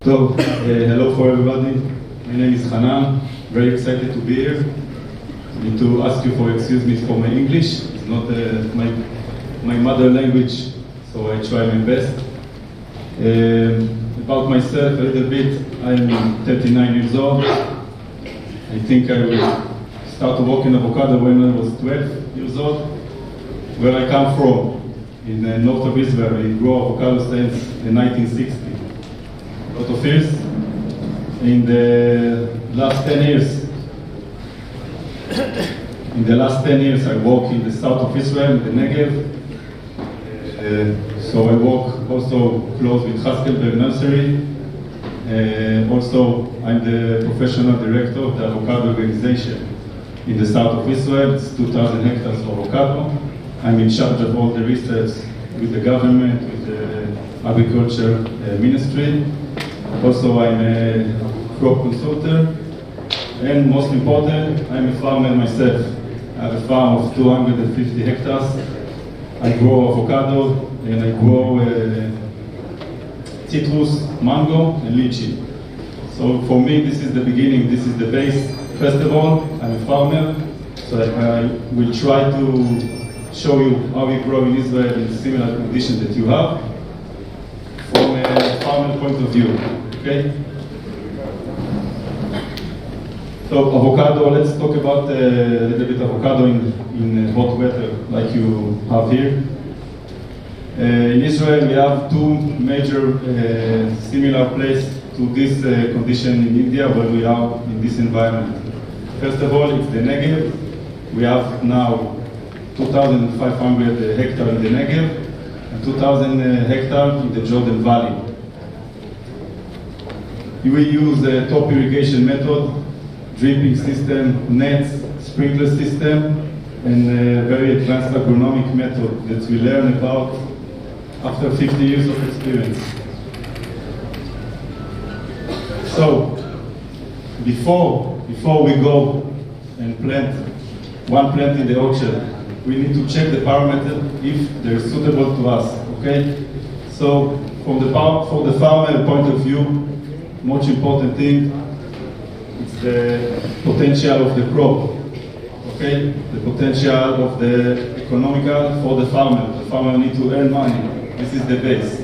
So, hello for everybody. My name is Chanan. Very excited to be here. I need to ask you for excuse me for my English. It's not my mother language, so I try my best. About myself a little bit, I'm 39 years old. I think I will start to work in avocado when I was 12 years old. Where I come from, in the north of Israel, we grow avocado since 1960. A lot of years. In the last 10 years, I work in the south of Israel, the Negev. So I work also close with Haskelberg Nursery. Also, I'm the professional director of the Avocado Organization in the south of Israel. It's 2,000 hectares of avocado. I'm in charge of all the research with the government, with the agriculture ministry. Also, I'm a crop consultant. And most important, I'm a farmer myself. I have a farm of 250 hectares. I grow avocado and I grow citrus, mango, and lychee. So for me, this is the beginning, this is the base. First of all, I'm a farmer, so I will try to show you how we grow in Israel in similar conditions that you have from a farmer point of view, okay? So avocado, let's talk about a little bit avocado in hot weather like you have here. In Israel, we have two major similar places to this condition in India where we are in this environment. First of all, it's the Negev. We have now 2,500 hectares in the Negev and 2,000 hectares in the Jordan Valley. We use a top irrigation method, dripping system, nets, sprinkler system, and a very advanced agronomic method that we learn about after 50 years of experience. So, before we go and plant one plant in the orchard, we need to check the parameter if they're suitable to us, okay? So, for the farmer point of view, most important thing is the potential of the crop, okay? The potential of the economical for the farmer. The farmer needs to earn money. This is the base.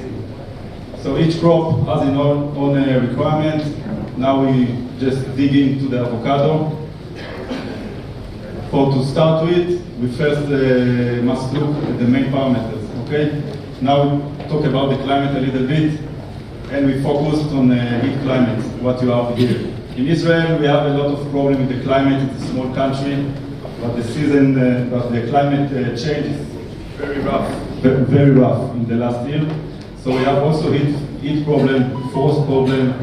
So each crop has its own requirement. Now we just dig into the avocado. To start with, we first must look at the main parameters, okay? Now we talk about the climate a little bit, and we focused on heat climate, what you have here. In Israel, we have a lot of problem with the climate. It's a small country, but the climate change is very rough in the last year. So we have also heat problem, frost problem,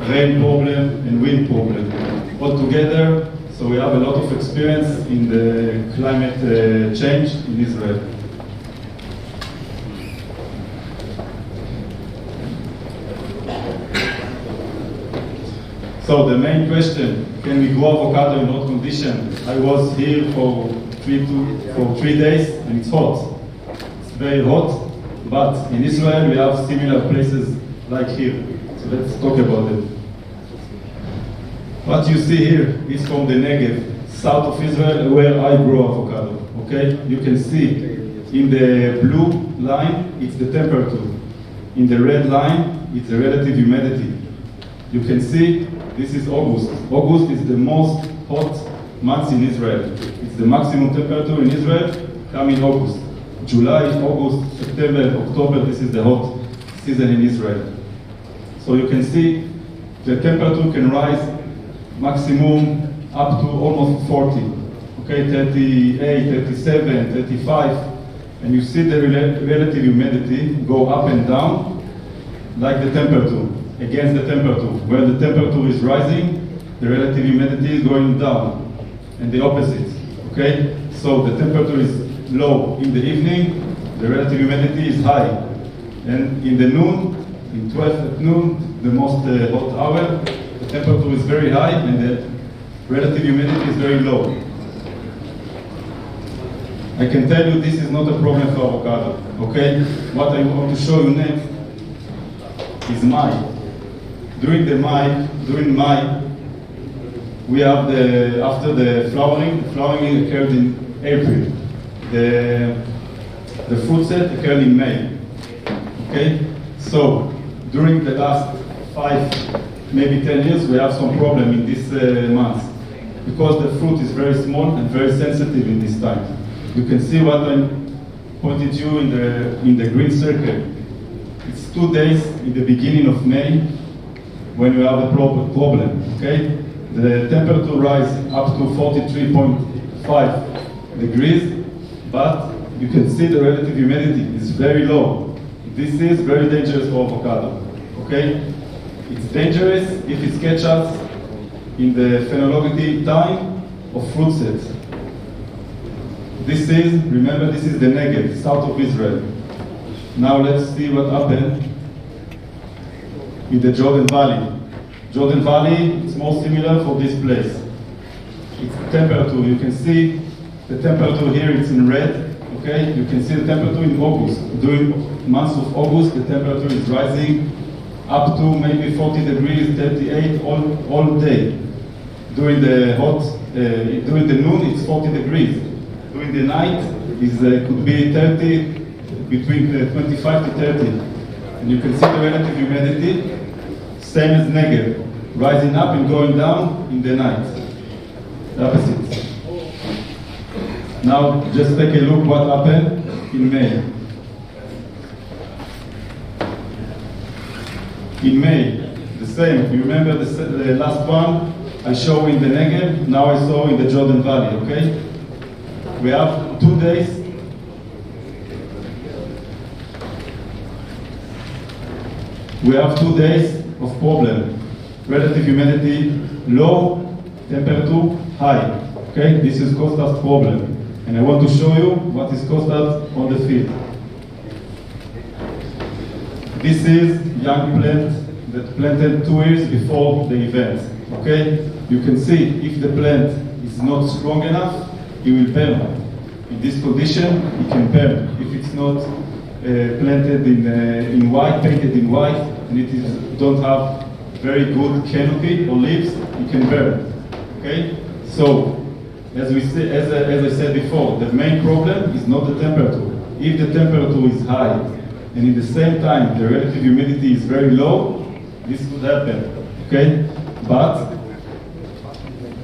rain problem, and wind problem. All together, so we have a lot of experience in the climate change in Israel. So the main question, can we grow avocado in hot conditions? I was here for 3 days and it's hot. It's very hot, but in Israel we have similar places like here. So let's talk about it. What you see here is from the Negev, south of Israel, where I grow avocado, okay? You can see in the blue line, it's the temperature. In the red line, it's the relative humidity. You can see this is August. August is the most hot month in Israel. It's the maximum temperature in Israel, come in August. July, August, September, October, this is the hot season in Israel. So you can see the temperature can rise maximum up to almost 40, okay, 38, 37, 35, and you see the relative humidity go up and down like the temperature, against the temperature. Where the temperature is rising, the relative humidity is going down, and the opposite, okay? So the temperature is low in the evening, the relative humidity is high, and in the noon, in 12 at noon, the most hot hour, the temperature is very high and the relative humidity is very low. I can tell you this is not a problem for avocado, okay? What I want to show you next is During May, we have after the flowering occurred in April. The fruit set occurred in May. Okay? So, during the last 5, maybe 10 years, we have some problem in these months. Because the fruit is very small and very sensitive in this time. You can see what I'm pointing to you in the green circle. It's 2 days in the beginning of May when we have a problem, okay? The temperature rise up to 43.5 degrees, but you can see the relative humidity is very low. This is very dangerous for avocado, okay? It's dangerous if it catches us in the phenological time of fruit sets. Remember, this is the Negev, south of Israel. Now let's see what happened in the Jordan Valley. Jordan Valley, it's more similar for this place. It's temperature, you can see the temperature here, it's in red, okay? You can see the temperature in August. During months of August, the temperature is rising up to maybe 40 degrees, 38 all day. During the noon, it's 40 degrees. During the night, it could be 30, between 25 to 30. And you can see the relative humidity, same as Negev, rising up and going down in the night. The opposite. Now, just take a look what happened in May. In May, the same. You remember the last one I showed in the Negev, now I saw in the Jordan Valley, okay? We have 2 days. We have 2 days of problem. Relative humidity low, temperature high. Okay, this is caused us problem. And I want to show you what is caused us on the field. This is young plant that planted 2 years before the event. Okay, you can see if the plant is not strong enough, it will burn. In this condition, it can burn. If it's not planted in white, painted in white, and it don't have very good canopy or leaves, it can burn. Okay, so as I said before, the main problem is not the temperature. If the temperature is high, and in the same time the relative humidity is very low, this could happen. Okay, but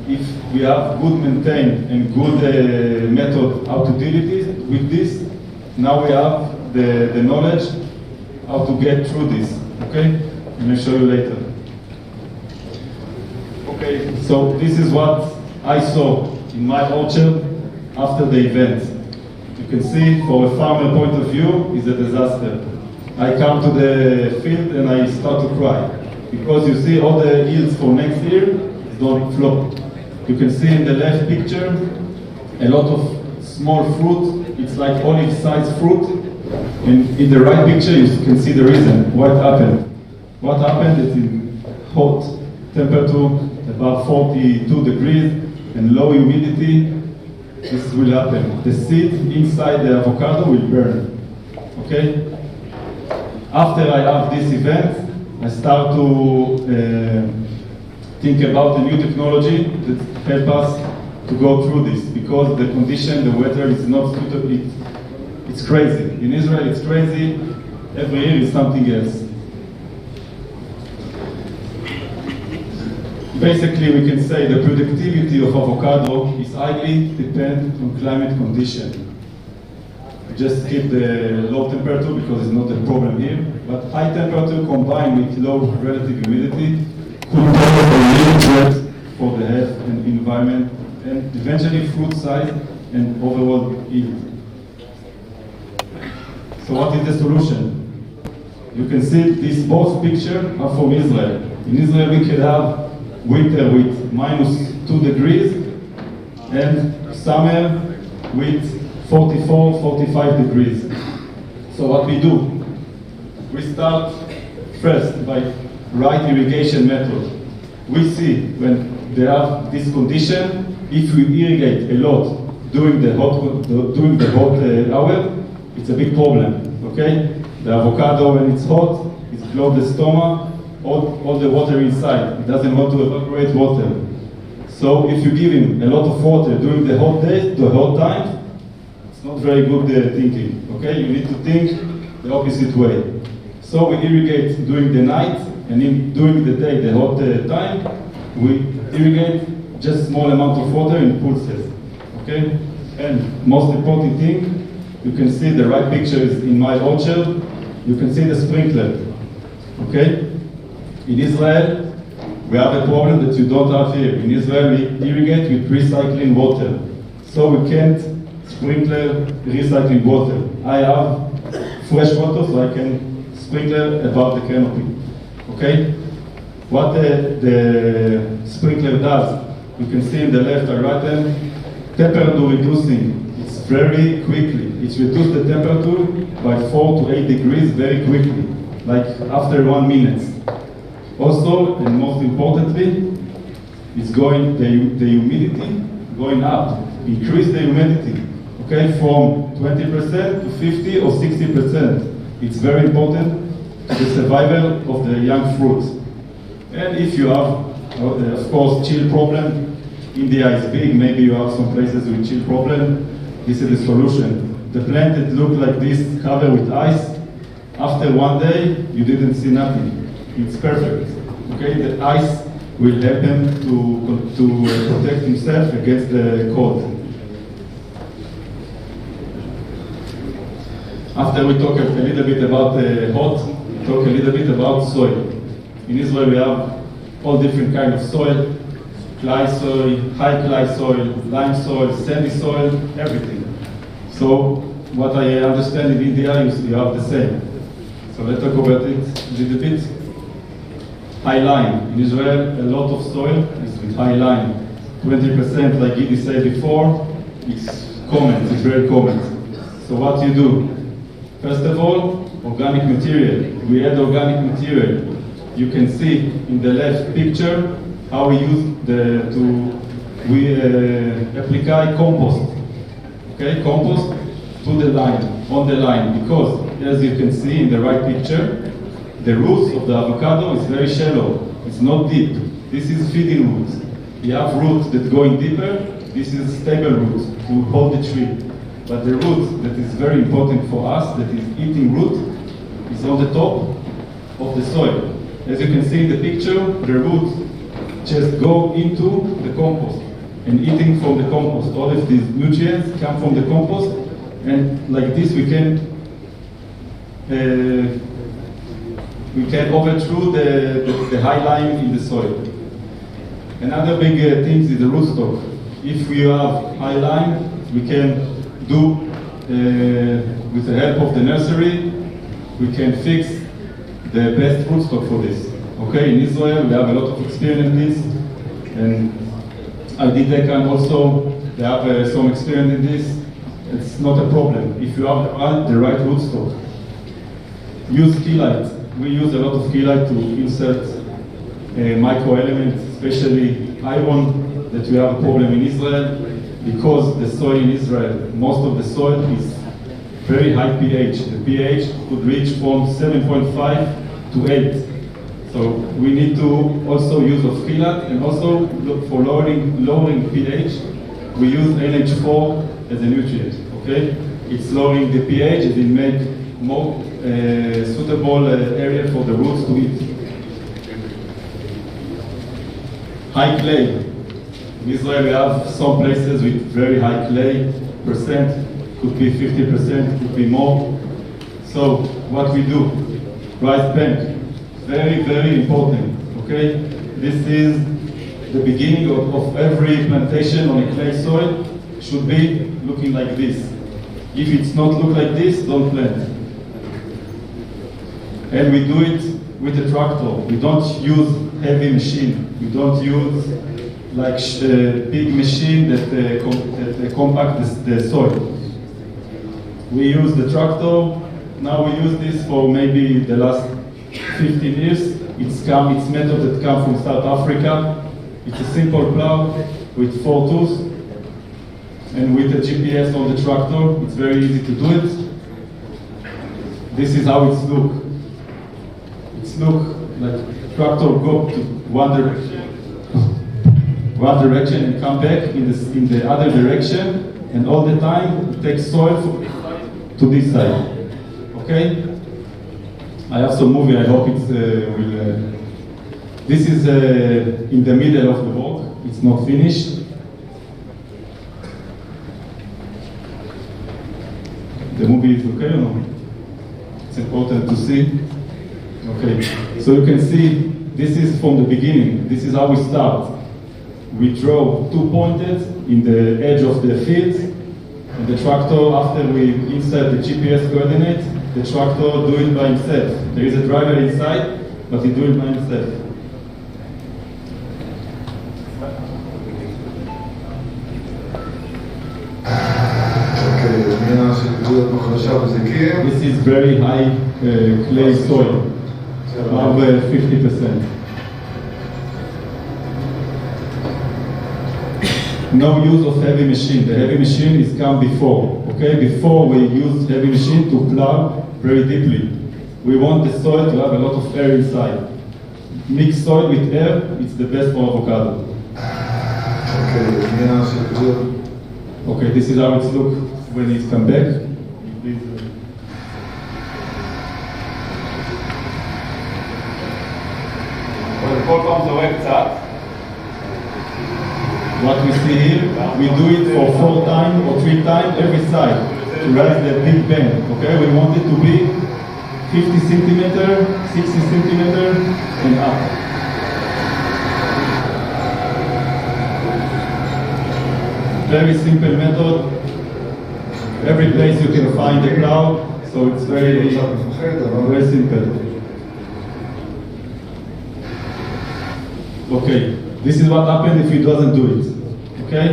if we have good maintained and good method how to deal with this, now we have the knowledge how to get through this. Okay, I'm going to show you later. Okay, so this is what I saw in my orchard after the event. You can see, for a farmer point of view, it's a disaster. I come to the field and I start to cry because you see all the yields for next year don't flop. You can see in the left picture a lot of small fruit. It's like olive-sized fruit. And in the right picture, you can see the reason what happened. What happened is in hot temperature, about 42 degrees, and low humidity, this will happen. The seed inside the avocado will burn. Okay? After I have this event, I start to think about a new technology that help us to go through this, because the condition, the weather is not suitable. It's crazy. In Israel, it's crazy. Every year is something else. Basically, we can say the productivity of avocado is highly dependent on climate condition. Just keep the low temperature because it's not a problem here. But high temperature combined with low relative humidity could cause a real threat for the health and environment, and eventually fruit size and overall yield. So what is the solution? You can see these both pictures are from Israel. In Israel we can have winter with -2 degrees and summer with 44, 45 degrees. So what we do? We start first by right irrigation method. We see when they have this condition, if we irrigate a lot during the hot hour, it's a big problem, okay? The avocado, when it's hot, it clogs the stomach, all the water inside. It doesn't want to evaporate water. So if you give him a lot of water during the hot days, the hot time, it's not very good thinking. Okay, you need to think the opposite way. So we irrigate during the night, and during the day, the hot time, we irrigate just small amount of water in pulses. Okay, and most important thing, you can see the right picture is in my orchard. You can see the sprinkler. Okay, in Israel, we have a problem that you don't have here. In Israel, we irrigate with recycling water. So we can't sprinkle recycling water. I have fresh water, so I can sprinkle above the canopy. Okay? What the sprinkler does, you can see in the left and right hand, temperature reducing. It's very quickly. It reduces the temperature by 4 to 8 degrees very quickly, like after 1 minute. Also, and most importantly, it's going the humidity going up. Increase the humidity, okay, from 20% to 50 or 60%. It's very important to the survival of the young fruits. And if you have, of course, chill problem, India is big. Maybe you have some places with chill problem. This is the solution. The plant that looked like this, covered with ice. After 1 day, you didn't see nothing. It's perfect. Okay, the ice will help him to protect himself against the cold. After we talk a little bit about hot, we talk a little bit about soil. In Israel, we have all different kinds of soil: clay soil, high clay soil, lime soil, sandy soil, everything. So what I understand in India is you have the same. So let's talk about it a little bit. High lime. In Israel, a lot of soil is with high lime. 20%, like Gidi said before, it's common, it's very common. So what you do? First of all, organic material. We add organic material. You can see in the left picture how we use apply compost. Okay, compost to the line, on the line, because as you can see in the right picture, the roots of the avocado is very shallow. It's not deep. This is feeding roots. You have roots that going deeper. This is stable roots to hold the tree. But the root that is very important for us, that is eating root, is on the top of the soil. As you can see in the picture, the roots just go into the compost and eating from the compost. All of these nutrients come from the compost, and like this we can overthrow the high lime in the soil. Another big thing is the rootstock. If we have high lime, we can do, with the help of the nursery, we can fix the best rootstock for this. Okay, in Israel we have a lot of experience in this, and IDTech also, they have some experience in this. It's not a problem. If you have the right rootstock, use chelate. We use a lot of chelate to insert microelements, especially iron, that we have a problem in Israel, because the soil in Israel, most of the soil is very high pH. The pH could reach from 7.5 to 8. So we need to also use of chelate, and also for lowering pH, we use NH4 as a nutrient. Okay, it's lowering the pH and it make more suitable area for the roots to eat. High clay. In Israel we have some places with very high clay percent, could be 50%, could be more. So what we do, rice bank, very, very important, okay? This is the beginning of every plantation on a clay soil, should be looking like this. If it's not look like this, don't plant. And we do it with a tractor. We don't use heavy machine. We don't use like big machine that compact the soil. We use the tractor. Now we use this for maybe the last 15 years. It's method that come from South Africa. It's a simple plow with 4 tools. And with a GPS on the tractor, it's very easy to do it. This is how it's look. It's look like tractor go to one direction and come back in the other direction, and all the time it takes soil to this side. Okay? I have some movie, I hope it will... This is in the middle of the work, it's not finished. The movie is okay or no? It's important to see. Okay, so you can see this is from the beginning. This is how we start. We draw 2 pointers in the edge of the field, and the tractor, after we insert the GPS coordinate, the tractor do it by himself. There is a driver inside, but he do it by himself. This is very high clay soil, above 50%. No use of heavy machine. The heavy machine is come before. Okay, before we use heavy machine to plow very deeply. We want the soil to have a lot of air inside. Mixed soil with air, it's the best for avocado. Okay, this is how it looks when it's come back. What we see here, we do it for 4 times or 3 times every side to raise the big bend. Okay, we want it to be 50 centimeter, 60 centimeter, and up. Very simple method. Every place you can find a plow, so it's very simple. Okay, this is what happens if you doesn't do it. Okay,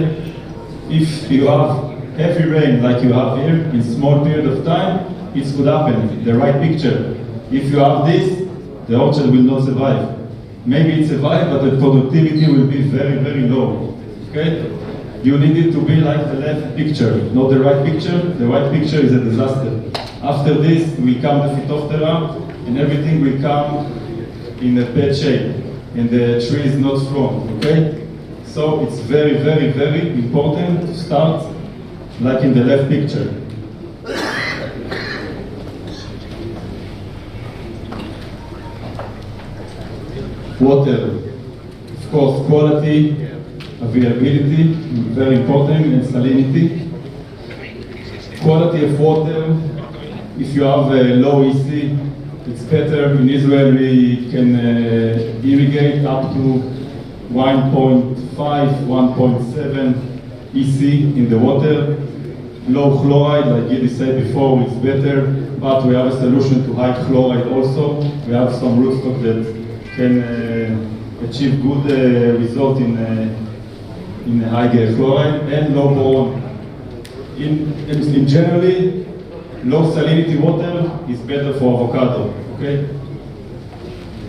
if you have heavy rain like you have here in small period of time, it could happen. The right picture. If you have this, the orchard will not survive. Maybe it survives, but the productivity will be very, very low. Okay, you need it to be like the left picture, not the right picture. The right picture is a disaster. After this, will come the Phytophthora, and everything will come in a bad shape. And the tree is not strong, okay? So it's very, very, very important to start like in the left picture. Water, of course, quality, availability, very important, and salinity. Quality of water, if you have a low EC, it's better. In Israel, we can irrigate up to 1.5, 1.7 EC in the water. Low chloride, like Gidi said before, is better, but we have a solution to high chloride also. We have some rootstock that can achieve good result in high chloride and low boron. In generally, low salinity water is better for avocado, okay?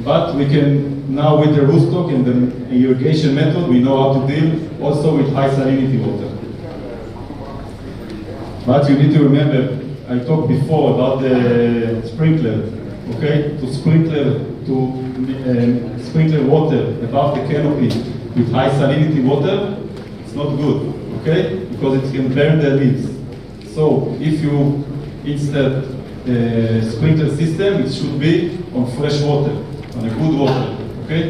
But we can, now with the rootstock and the irrigation method, we know how to deal also with high salinity water. But you need to remember, I talked before about the sprinkler, okay? To sprinkler water above the canopy with high salinity water, it's not good, okay? Because it can burn the leaves. So if you instead sprinkler system, it should be on fresh water, on a good water, okay?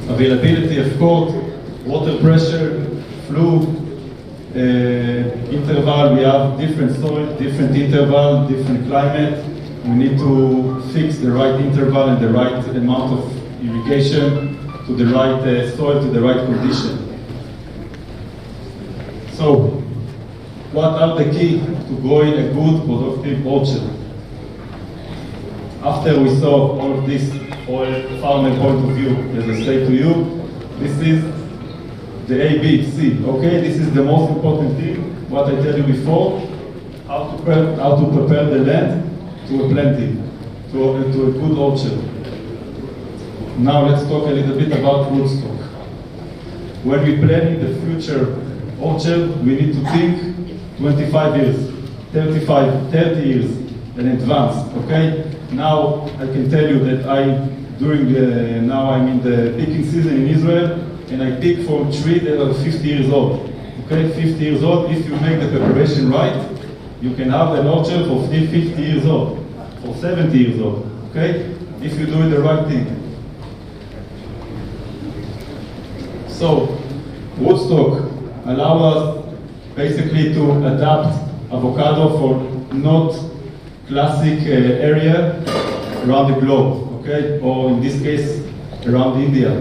Availability, of course, water pressure, flow, interval, we have different soil, different interval, different climate. We need to fix the right interval and the right amount of irrigation to the right soil, to the right condition. So, what are the key to growing a good, productive orchard? After we saw all of this from a farmer point of view, as I say to you, this is the A, B, C, okay? This is the most important thing, what I tell you before, how to prepare the land to a planting, to a good orchard. Now let's talk a little bit about rootstock. When we plan the future orchard, we need to think 25 years, 30 years in advance, okay? Now I can tell you that I now I'm in the picking season in Israel, and I pick from trees that are 50 years old. Okay, 50 years old, if you make the preparation right, you can have an orchard for 50 years old, for 70 years old, okay? If you do it the right thing. So, rootstock allow us basically to adapt avocado for not classic area around the globe, okay? Or in this case, around India.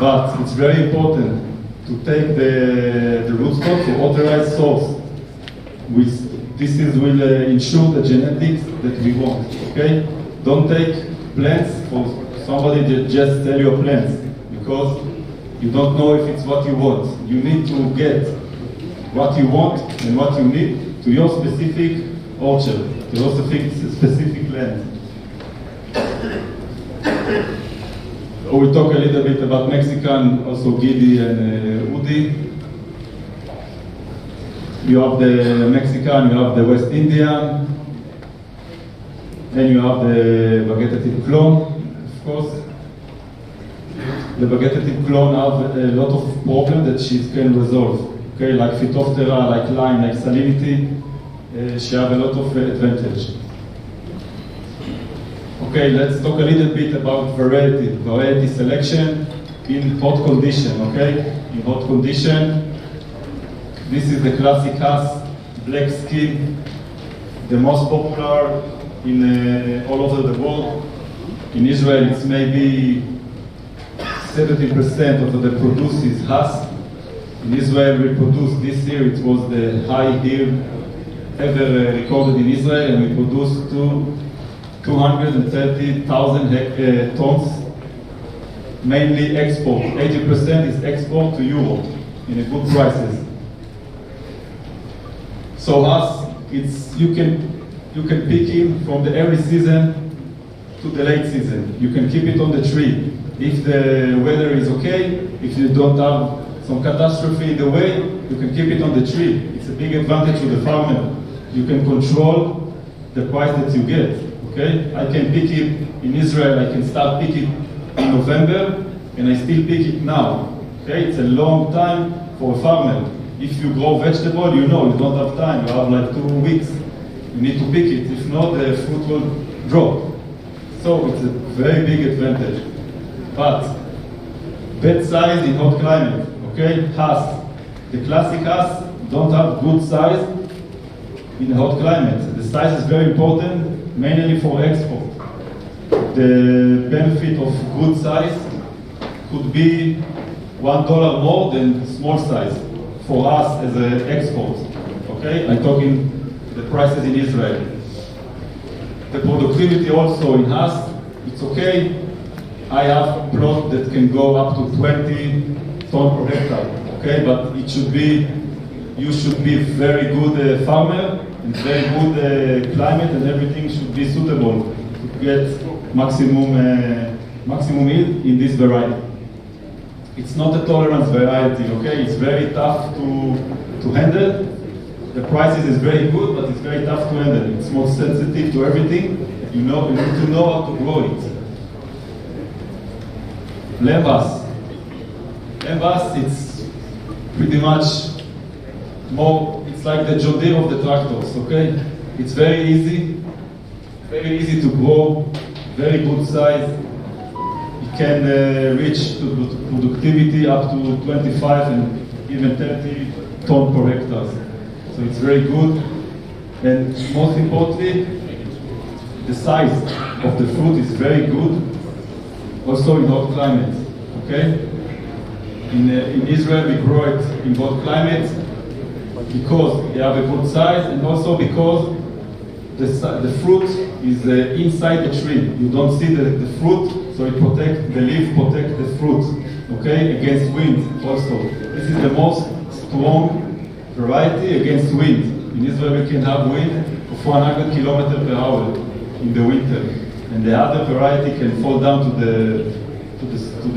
But it's very important to take the rootstock to authorized source. This will ensure the genetics that we want, okay? Don't take plants for somebody that just sell your plants, because you don't know if it's what you want. You need to get what you want and what you need to your specific orchard, to your specific land. We'll talk a little bit about Mexican, also Gidi and Udi. You have the Mexican, you have the West Indian, and you have the vegetative clone, of course. The vegetative clone have a lot of problems that she can resolve. Okay, like Phytophthora, like Lyme, like salinity, she have a lot of advantage. Okay, let's talk a little bit about variety selection in hot condition, okay? In hot condition, this is the classic Hass, black skin, the most popular in all over the world. In Israel, it's maybe 70% of the produce is Hass. In Israel, we produced this year, it was the high yield ever recorded in Israel, and we produced 230,000 tons, mainly export. 80% is export to Europe in a good prices. So Hass, you can pick him from the early season to the late season. You can keep it on the tree. If the weather is okay, if you don't have some catastrophe in the way, you can keep it on the tree. It's a big advantage to the farmer. You can control the price that you get. Okay? I can pick it in Israel, I can start picking in November, and I still pick it now. Okay? It's a long time for a farmer. If you grow vegetable, you know you don't have time, you have like 2 weeks. You need to pick it, if not the fruit will drop. So it's a very big advantage. But bed size in hot climate, okay? Hass. The classic Hass don't have good size in hot climate. The size is very important, mainly for export. The benefit of good size could be $1 more than small size for us as an export. Okay, I'm talking the prices in Israel. The productivity also in Hass, it's okay. I have a plot that can go up to 20 tons per hectare. Okay, but it should be, you should be very good farmer and very good climate, and everything should be suitable to get maximum yield in this variety. It's not a tolerance variety, okay? It's very tough to handle. The prices is very good, but it's very tough to handle. It's more sensitive to everything. You need to know how to grow it. Lembas. Lembas, it's pretty much more, it's like the John Deere of the tractors, okay? It's very easy to grow, very good size. It can reach to productivity up to 25 and even 30 tons per hectare. So it's very good. And most importantly, the size of the fruit is very good, also in hot climate, okay? In Israel, we grow it in hot climate because they have a good size, and also because the fruit is inside the tree. You don't see the fruit, so it protects, the leaf protects the fruit, okay, against wind also. This is the most strong variety against wind. In Israel, we can have wind of 100 kilometers per hour in the winter, and the other variety can fall down to the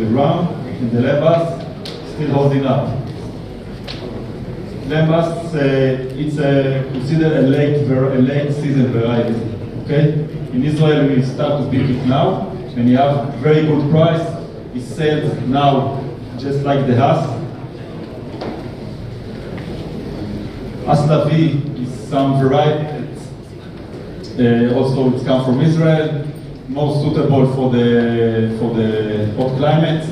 ground, and the Lembas still holding up. Lembas, it's considered a late season variety. Okay, in Israel we start to pick it now, and you have very good price. It's sold now just like the Haas. Aslavi is some variety. Also, it comes from Israel. More suitable for the hot climate.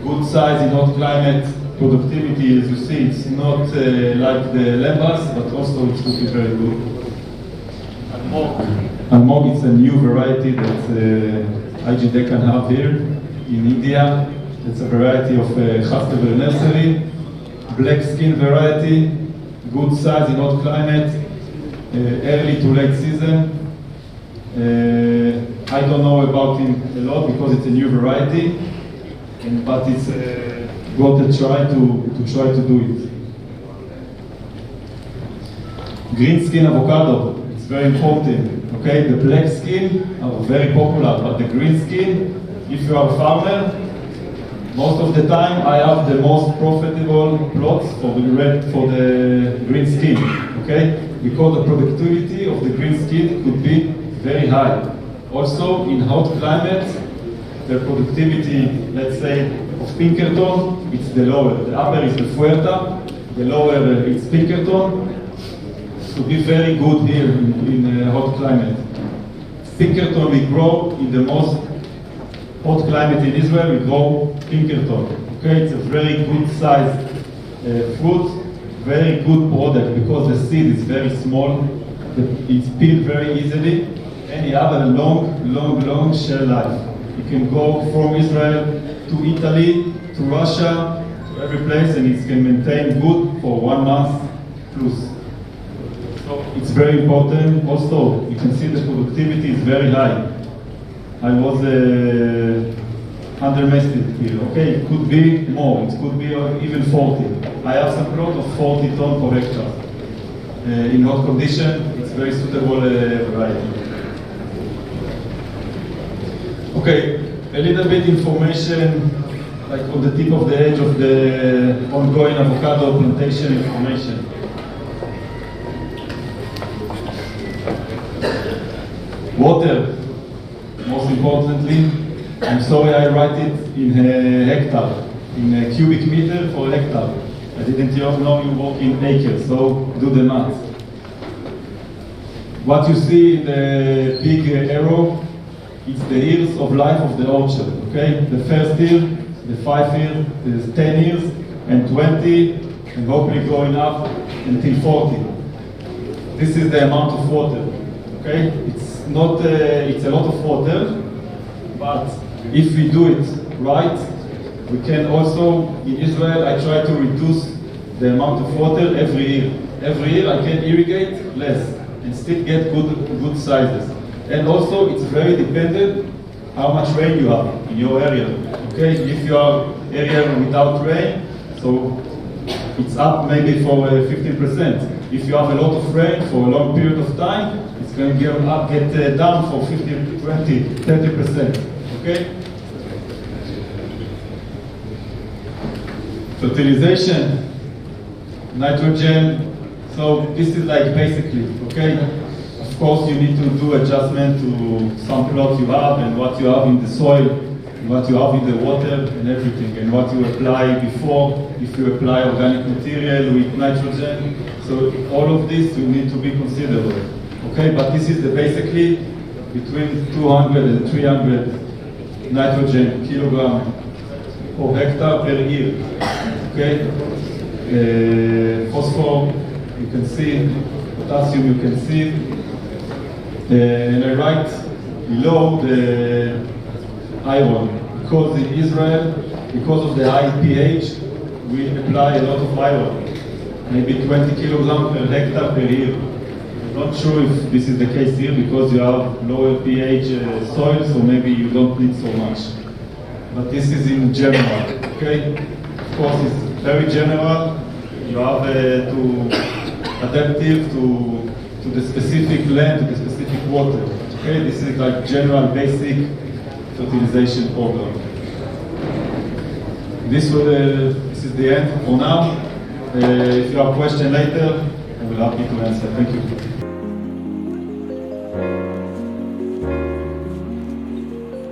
Good size in hot climate. Productivity, as you see, it's not like the lembas, but also it's looking very good. Almog, it's a new variety that IG Deccan have here in India. It's a variety of Chastever nursery, black skin variety, good size in hot climate, early to late season. I don't know about him a lot because it's a new variety, but it's got to try to do it. Green skin avocado, it's very important. Okay, the black skin are very popular, but the green skin, if you are a farmer, most of the time I have the most profitable plots for the green skin. Okay, because the productivity of the green skin could be very high. Also, in hot climate, the productivity, let's say, of Pinkerton, it's the lower. The upper is the Fuerta, the lower is Pinkerton. To be very good here in hot climate. Pinkerton we grow in the most hot climate in Israel, we grow Pinkerton. Okay, it's a very good size fruit, very good product because the seed is very small, it's peeled very easily, and you have a long shell life. You can go from Israel to Italy, to Russia, to every place, and it can maintain good for 1 month plus. So it's very important. Also, you can see the productivity is very high. I was underestimated here. Okay, it could be more. It could be even 40. I have some plot of 40 tons per hectare. In hot condition, it's very suitable variety. Okay, a little bit information, like on the tip of the edge of the ongoing avocado plantation information. Water, most importantly. I'm sorry I write it in a hectare, in a cubic meter for a hectare. I didn't know you work in acres, so do the math. What you see in the big arrow, it's the years of life of the orchard, okay? The first year, the 5 years, the 10 years, and 20, and hopefully going up until 40. This is the amount of water, okay? It's not, it's a lot of water, but if we do it right, we can also, in Israel, I try to reduce the amount of water every year. Every year I can irrigate less and still get good sizes. And also, it's very dependent how much rain you have in your area. Okay, if you have area without rain, so it's up maybe for 15%. If you have a lot of rain for a long period of time, it's going to get down for 50, 20, 30%. Okay? Fertilization, nitrogen. So this is like basically, okay? Of course, you need to do adjustment to some plot you have and what you have in the soil, what you have in the water and everything, and what you apply before, if you apply organic material with nitrogen. So all of this you need to be considerable. Okay, but this is the basically between 200 and 300 nitrogen kilogram per hectare per year. Okay, phosphor you can see, potassium you can see, and I write below the iron because in Israel, because of the high pH, we apply a lot of iron, maybe 20 kilograms per hectare per year. I'm not sure if this is the case here because you have lower pH soil, so maybe you don't need so much. But this is in general, okay? Of course, it's very general. You have to adaptive to the specific land, to the specific water. Okay, this is like general basic fertilization program. This is the end for now. If you have a question later, I will be happy to answer. Thank you.